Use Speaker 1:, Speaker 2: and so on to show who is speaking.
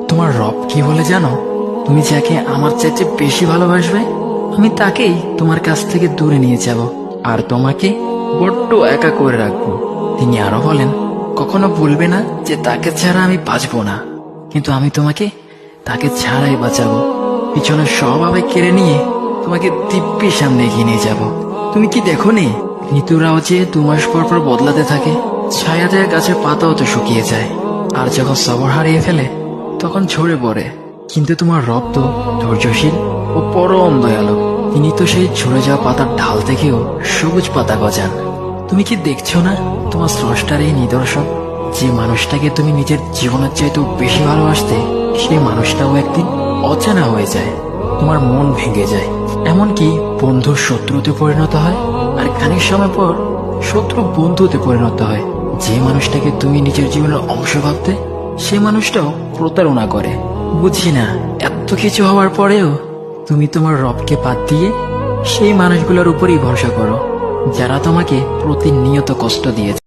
Speaker 1: তোমার রব কি বলে জানো? তুমি যাকে আমার চাইতে বেশি ভালোবাসবে, আমি তাকেই তোমার কাছ থেকে দূরে নিয়ে যাব আর তোমাকে বড্ড একা করে রাখবো। তিনি আরো বলেন, কখনো ভুলবে না যে তাকে ছাড়া আমি বাঁচবো না, কিন্তু আমি তোমাকে তাকে ছাড়াই বাঁচাবো। পিছনে সব আবেগ কেড়ে নিয়ে তোমাকে দিব্যির সামনে এগিয়ে নিয়ে যাব। তুমি কি দেখো নি, ঋতুরাও যে 2 মাস পর পর বদলাতে থাকে, ছায়া দেয়া গাছের পাতাও তো শুকিয়ে যায়, আর যখন সবর হারিয়ে ফেলে তখন ঝরে পড়ে। কিন্তু তোমার রব তো ধৈর্যশীল ও পরম দয়ালু। তিনি তো সেই ঝরে যাওয়া পাতার ঢাল থেকেও সবুজ পাতা গজান। তুমি কি দেখছো না তোমার স্রষ্টার এই নিদর্শন? যে মানুষটাকে তুমি নিজের জীবনের চাইতেও বেশি ভালোবাসতে, সেই মানুষটাও একদিন অচেনা হয়ে যায়, তোমার মন ভেঙে যায়, এমনকি বন্ধু শত্রুতে পরিণত হয়, আর খানিক সময় পর শত্রু বন্ধুতে পরিণত হয়। যে মানুষটাকে তুমি নিজের জীবনের অংশ ভাবতে, সে মানুষটাও প্রতারণা করে। বুঝি না, এত কিছু হওয়ার পরেও তুমি তোমার রবকে বাদ দিয়ে সেই মানুষগুলোর উপরই ভরসা করো, যারা তোমাকে প্রতিনিয়ত কষ্ট দিয়েছে।